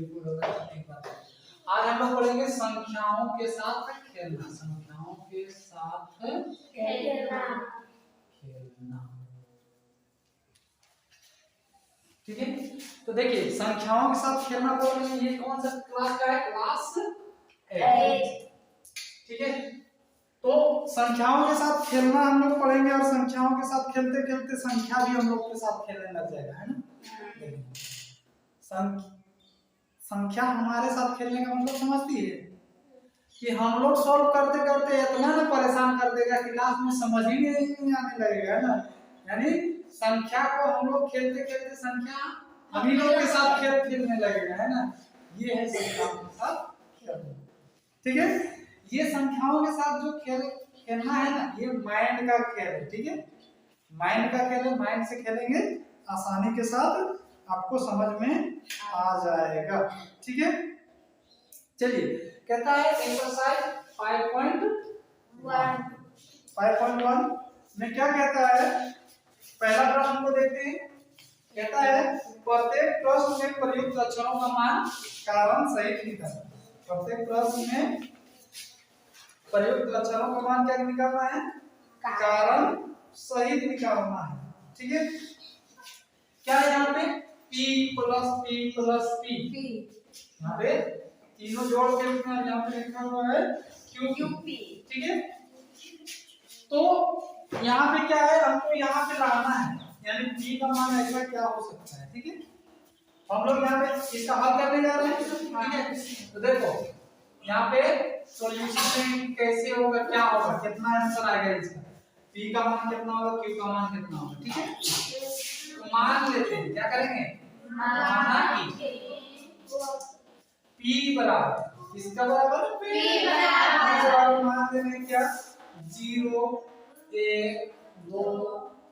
बिल्कुल होगा ठीक बात है। आज हम लोग पढ़ेंगे संख्याओं के साथ खेलना। संख्याओं के साथ खेलना। ठीक है, तो देखिए संख्याओं के साथ खेलना पड़ेगा। ये कौन सा क्लास का है? क्लास 8। ठीक है, तो संख्याओं के साथ खेलना हम लोग पढ़ेंगे और संख्याओं के साथ खेलते खेलते संख्या भी हम लोग के साथ खेलने लग जाएगा, है ना। संख्या हमारे साथ खेलने का मतलब समझती है कि हम लोग सॉल्व करते करते इतना ना परेशान कर देगा कि लास्ट में समझ ही नहीं आने लगेगा, है ना। यानी संख्या को हम लोग खेलते खेलते संख्या हम ही लोग के साथ खेलने लगेगा, है ना। ये है संख्याओं के साथ खेलना। ठीक है, ये संख्याओं के साथ जो खेलना है ना, ये माइंड का खेल है। ठीक है, माइंड का खेल है। माइंड से खेलेंगे आसानी के साथ, आपको समझ में आ जाएगा। ठीक है, चलिए कहता है एक्सरसाइज 5.1 में क्या कहता है, पहला प्रश्न को देखते हैं। कहता है प्रत्येक प्रश्न में प्रयुक्त अक्षरों का मान कारण सहित निकालना। प्रत्येक प्रश्न में प्रयुक्त अक्षरों का मान क्या निकालना है? कारण सहित निकालना है। ठीक है, क्या है यहाँ पे? P plus P plus P, यहाँ पे तीनों जोड़ के यहाँ पे लिखा हुआ है QP। ठीक है, तो यहाँ पे क्या है, हमको यहाँ पे लाना है, यानी P का मान ऐसा क्या हो सकता है। ठीक है, हम लोग यहाँ पे इसका हल करने जा रहे हैं। ठीक है, तो देखो यहाँ पे सॉल्यूशन कैसे होगा, क्या होगा, कितना आंसर आएगा इसका। P का मान कितना होगा, Q का मान कितना होगा। ठीक है, तो मान लेते हैं, क्या करेंगे, माना कि P बराबर, इसका बराबर P बराबर मान देंगे क्या, 0 1 2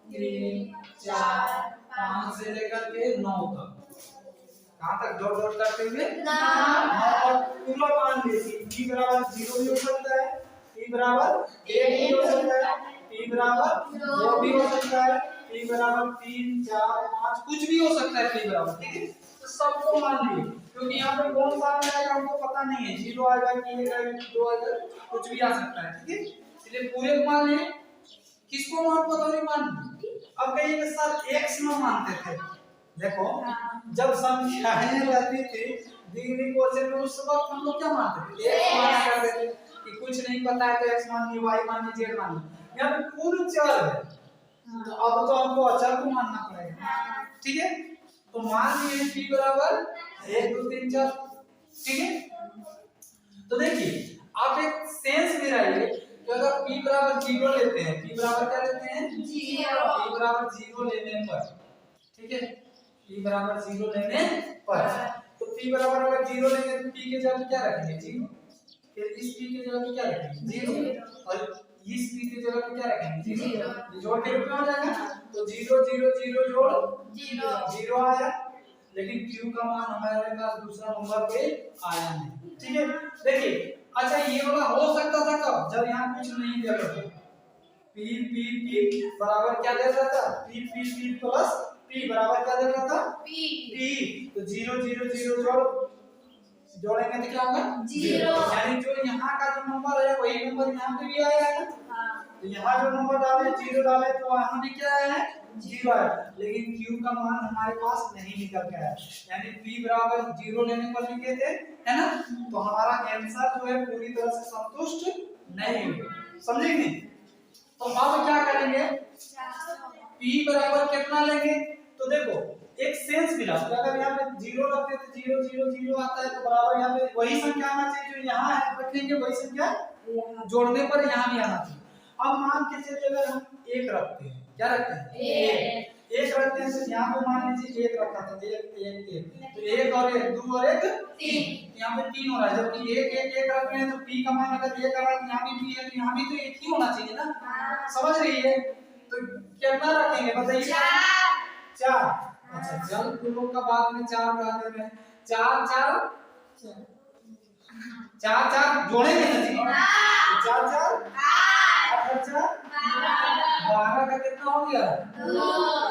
3 4 5 से लेकर के 9 तक। कहाँ तक जोड़ जोड़ करते हुए 9 और पूरा मान लीजिए। P बराबर 0 भी हो सकता है, P बराबर 1 भी हो सकता है, P बराबर 2 भी हो सकता है, P बराबर 3 4 5 कुछ भी हो सकता है P बराबर। ठीक है, तो सबको मान लिए, क्योंकि यहाँ पे कौन सा आएगा हमको पता नहीं है, 0 आएगा कि 1 आएगा कि 2 आएगा, कुछ भी आ सकता है। ठीक है, इसलिए पूरे को मान लिए। किसको मान पता नहीं मान। अब कहिए सर x में मानते थे। देखो जब संख्याएं रहती थी दिग्नी क्वेश्चन में, उस वक्त हम लोग क्या मानते थे, x माना करते थे कि कुछ नहीं पता है तो x मान ली, y मान ली, z मान ली। यहाँ पे पूर्ण चर है, तो अब तो हमको अचर को मानना पड़ेगा। ठीक है, तो मान लिए p बराबर 1 2 3 4। ठीक है, तो देखिए आप एक सेंस में रहिए कि अगर p बराबर 0 लेते हैं, p बराबर क्या लेते हैं 0, p बराबर 0 लेने पर, ठीक है, p बराबर 0 लेने पर, तो p बराबर अगर 0 लेंगे तो p के जगह क्या रखेंगे 0, फिर इस p के जगह पे क्या रखेंगे 0, और इस p के जगह पे क्या रखेंगे 0, जोड़ के रूप में हो जाएगा। तो 0 0 0 जोड़ 0 आया, लेकिन q का मान हमारे पास दूसरा नंबर पे आया नहीं। ठीक है, देखिए अच्छा ये वाला हो सकता था कब, जब यहाँ कुछ नहीं दिया था, p बराबर क्या दे रहा था, p प्लस p बराबर क्या दे रहा था p, तो 0 0 0 जोड़ेंगे तो क्या होगा 0, यानी जो यहाँ का जो नंबर है वही नंबर यहाँ पे भी आया है। तो यहाँ जो नंबर डाले 0 डाले तो वहाँ भी क्या आया है 0 आया, लेकिन q का मान हमारे पास नहीं निकल गया, यानी p बराबर 0 लेने पर लिखे थे, है ना। तो हमारा आंसर जो है पूरी तरह से संतुष्ट नहीं हुआ, समझेंगे। तो अब क्या करेंगे, p बराबर कितना लेंगे, तो देखो एक सेंस मिला, तो अगर यहाँ पे 0 रखते तो 0 0 0 आता है, तो बराबर यहाँ पे वही संख्या आना चाहिए जो यहाँ है, रखेंगे वही संख्या जोड़ने पर यहाँ भी आना चाहिए। अब मान के चलिए अगर हम 1 रखते हैं, क्या रखते हैं 1 रखते हैं, तो यहाँ पे मान लीजिए 1 रखा था, 1 तो 1 और 1 2 और 1 3, यहाँ पे 3 हो रहा है, जबकि 1 1 1 रख रहे हैं तो p का मान अगर 1 आ रहा है तो यहाँ भी p है, तो यहाँ भी तो 1 ही होना चाहिए ना, समझ रही है। तो कितना रखेंगे बताइए, 4। अच्छा चल दोनों का बाद में 4 कहा दे रहे हैं, 4 4 4 4 जोड़ेंगे ना जी, 4 4 8 और 4 12 का कितना हो गया 2।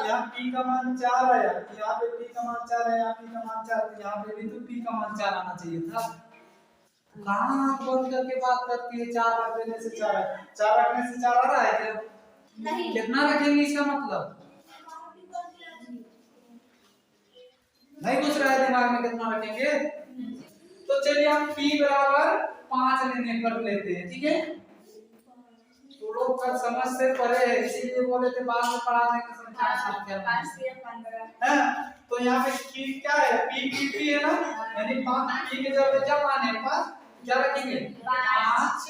यहाँ p का मान 4 आया, यहाँ पे p का मान 4 है, यहाँ p का मान 4, तो यहाँ पे भी तो p का मान 4 आना चाहिए था। कहाँ बोल करके बात करती है 4 रख देने से 4 है, 4 रखने से 4 आ रहा है क्या नहीं। कितना रखेंगे इसका मतलब नहीं घुस रहा है दिमाग में कितना रखेंगे। तो चलिए हम p बराबर 5 लेने पर लेते हैं, ठीक है। तो लोग का समझ से परे है, इसीलिए बोले थे बाद में पढ़ाने का संख्या साथ क्या है। तो यहाँ पे p क्या है p है ना, यानी 5 p के जगह क्या मान है 5, क्या रखेंगे 5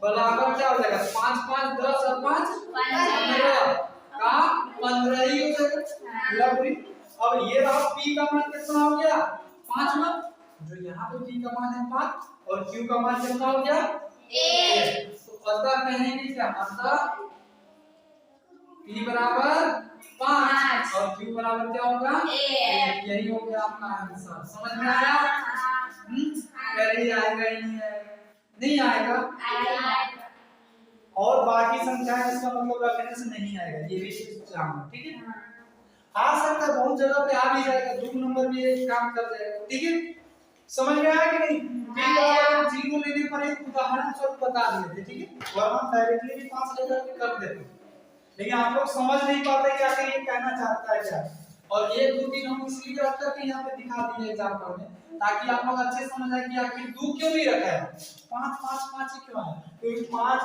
बराबर क्या हो जाएगा 5 5 10 और 5 15 का 15 ही हो जाएगा। अब ये रहा p का मान कितना हो गया 5 मान, जो यहाँ पे p का मान है 5 और q का मान कितना हो गया 1। तो अतः कहेंगे क्या, अतः p बराबर 5 और q बराबर क्या होगा 1। यही हो गया आपका आंसर। समझ में आया? पहले आएगा ही नहीं आएगा और बाकी संख्याएं इसका मतलब रखने से नहीं आएगा, ये भी जानना, ठीक है। आ सकता है बहुत जगह पे आ भी जाएगा, 2 नंबर भी एक काम कर जाएगा, ठीक है। समझ में आया कि नहीं? जीरो लेने पर एक उदाहरण स्वरूप बता दिए थे, ठीक है, वरना डायरेक्टली भी 5 लेकर के कर देते, लेकिन आप लोग समझ नहीं पाते कि आखिर ये कहना चाहता है क्या। और 1 2 3 हम इसलिए रख करके यहाँ पे दिखा दिए एग्जांपल में, ताकि आप लोग अच्छे समझ आए कि आखिर 2 क्यों नहीं रखा है, 5 5 5 क्यों है, क्योंकि 5